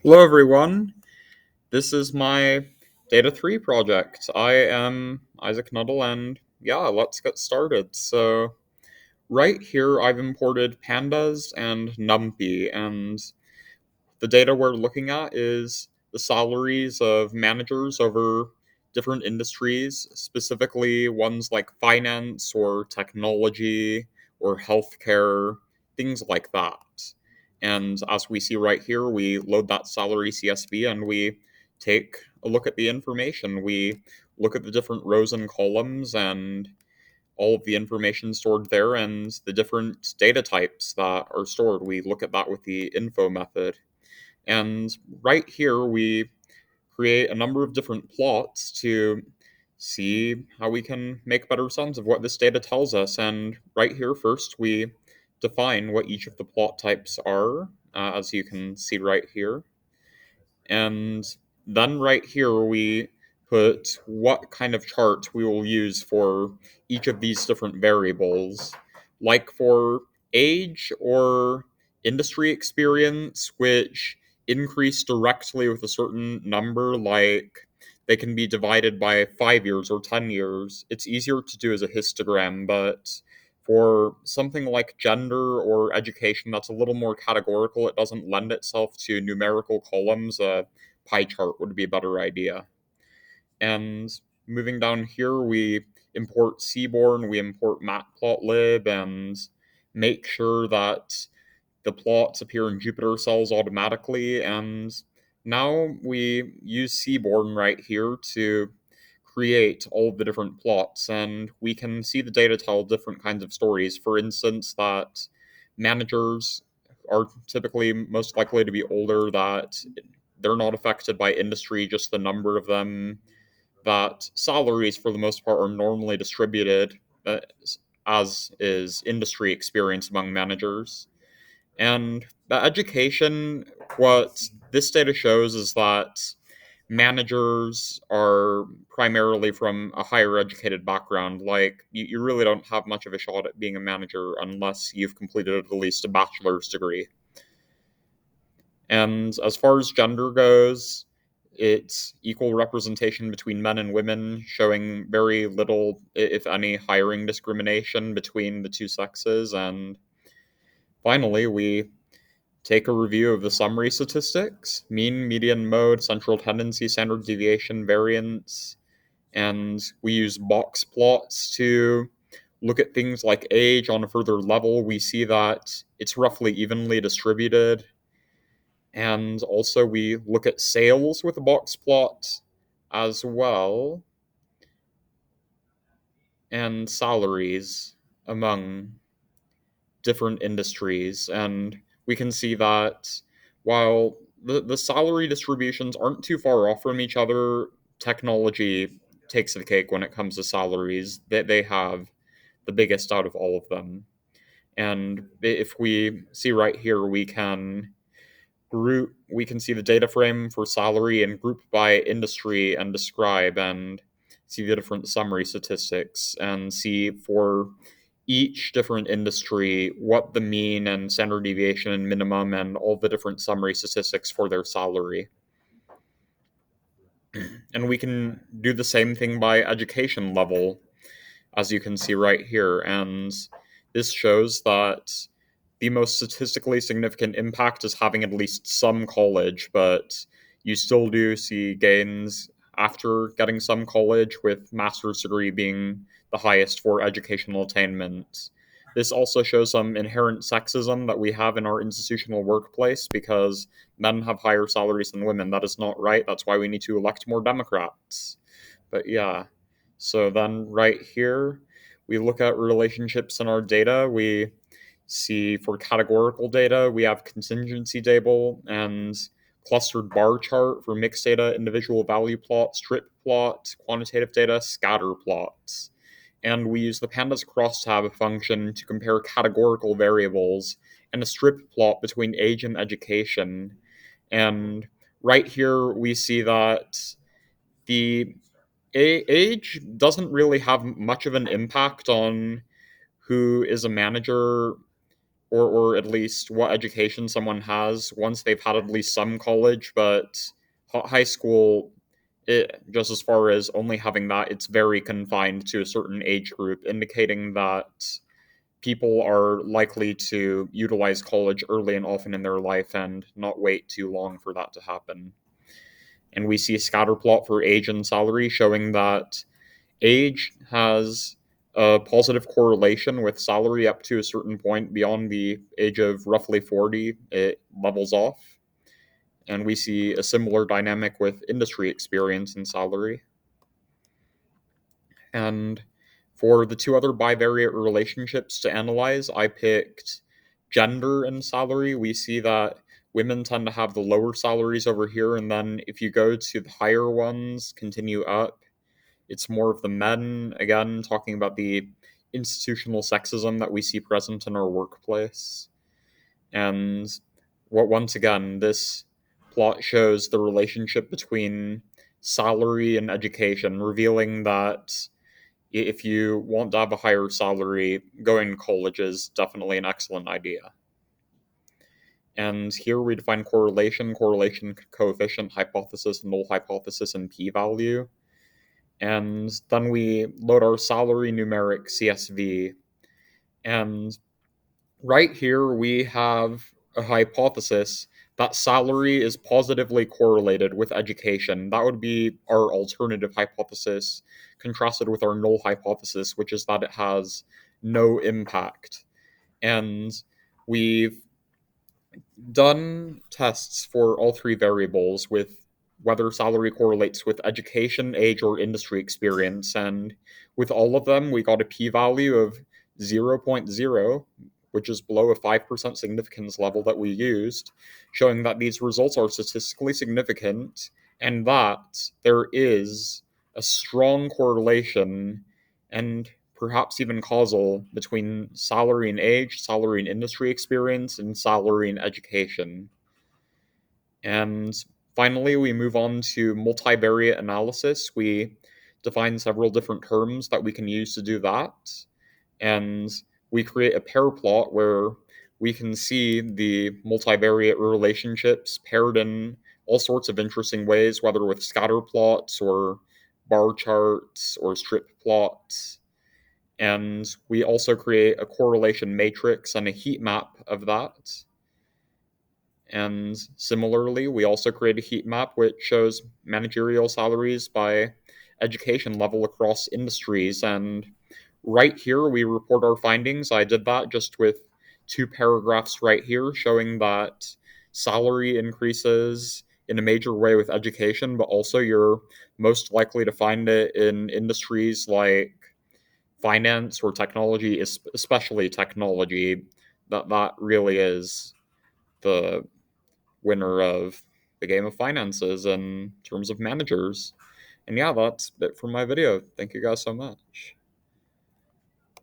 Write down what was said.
Hello, everyone. This is my Data 3 project. I am Isaac Nuttall, and yeah, let's get started. So, right here, I've imported pandas and NumPy, and the data we're looking at is the salaries of managers over different industries, specifically ones like finance or technology or healthcare, things like that. And as we see right here, we load that salary CSV and we take a look at the information. We look at the different rows and columns and all of the information stored there and the different data types that are stored. We look at that with the info method. And right here, we create a number of different plots to see how we can make better sense of what this data tells us. And right here, first, we define what each of the plot types are, as you can see right here. And then right here, we put what kind of chart we will use for each of these different variables. Like for age or industry experience, which increase directly with a certain number, like they can be divided by 5 years or 10 years. It's easier to do as a histogram, but for something like gender or education that's a little more categorical, it doesn't lend itself to numerical columns. A pie chart would be a better idea. And moving down here, we import Seaborn, we import Matplotlib, and make sure that the plots appear in Jupyter cells automatically. And now we use Seaborn right here to create all of the different plots, and we can see the data tell different kinds of stories. For instance, that managers are typically most likely to be older, that they're not affected by industry, just the number of them, that salaries for the most part are normally distributed, as is industry experience among managers. And the education, what this data shows is that managers are primarily from a higher educated background. Like, you really don't have much of a shot at being a manager unless you've completed at least a bachelor's degree. And as far as gender goes, it's equal representation between men and women, showing very little, if any, hiring discrimination between the two sexes. And finally, we take a review of the summary statistics: mean, median, mode, central tendency, standard deviation, variance, and we use box plots to look at things like age on a further level. We see that it's roughly evenly distributed. And also, we look at sales with a box plot as well, and salaries among different industries. And we can see that while the salary distributions aren't too far off from each other, technology takes the cake when it comes to salaries. They have the biggest out of all of them. And if we see right here, we can see the data frame for salary and group by industry and describe, and see the different summary statistics, and see for each different industry what the mean and standard deviation and minimum and all the different summary statistics for their salary. And we can do the same thing by education level, as you can see right here. And this shows that the most statistically significant impact is having at least some college, but you still do see gains after getting some college, with master's degree being the highest for educational attainment. This also shows some inherent sexism that we have in our institutional workplace, because men have higher salaries than women. That is not right. That's why we need to elect more Democrats. But yeah, so then right here, we look at relationships in our data. We see for categorical data, we have contingency table and clustered bar chart. For mixed data, individual value plot, strip plot, quantitative data, scatter plots. And we use the pandas crosstab function to compare categorical variables and a strip plot between age and education. And right here, we see that the age doesn't really have much of an impact on who is a manager or at least what education someone has once they've had at least some college, but high school, just as far as only having that, it's very confined to a certain age group, indicating that people are likely to utilize college early and often in their life and not wait too long for that to happen. And we see a scatter plot for age and salary showing that age has a positive correlation with salary up to a certain point. Beyond the age of roughly 40, it levels off. And we see a similar dynamic with industry experience and salary. And for the two other bivariate relationships to analyze, I picked gender and salary. We see that women tend to have the lower salaries over here, and then if you go to the higher ones, continue up, it's more of the men, again, talking about the institutional sexism that we see present in our workplace. And once again, this plot shows the relationship between salary and education, revealing that if you want to have a higher salary, going to college is definitely an excellent idea. And here we define correlation coefficient, hypothesis, null hypothesis, and p-value. And then we load our salary numeric CSV. And right here we have a hypothesis that salary is positively correlated with education. That would be our alternative hypothesis, contrasted with our null hypothesis, which is that it has no impact. And we've done tests for all three variables with whether salary correlates with education, age, or industry experience. And with all of them, we got a p value of 0.0, which is below a 5% significance level that we used, showing that these results are statistically significant and that there is a strong correlation and perhaps even causal between salary and age, salary and industry experience, and salary and education. And finally, we move on to multivariate analysis. We define several different terms that we can use to do that. And we create a pair plot where we can see the multivariate relationships paired in all sorts of interesting ways, whether with scatter plots or bar charts or strip plots. And we also create a correlation matrix and a heat map of that. And similarly, we also create a heat map which shows managerial salaries by education level across industries. And right here, we report our findings. I did that just with 2 paragraphs right here showing that salary increases in a major way with education, but also you're most likely to find it in industries like finance or technology, especially technology. That really is the winner of the game of finances in terms of managers. And yeah, that's it for my video. Thank you guys so much.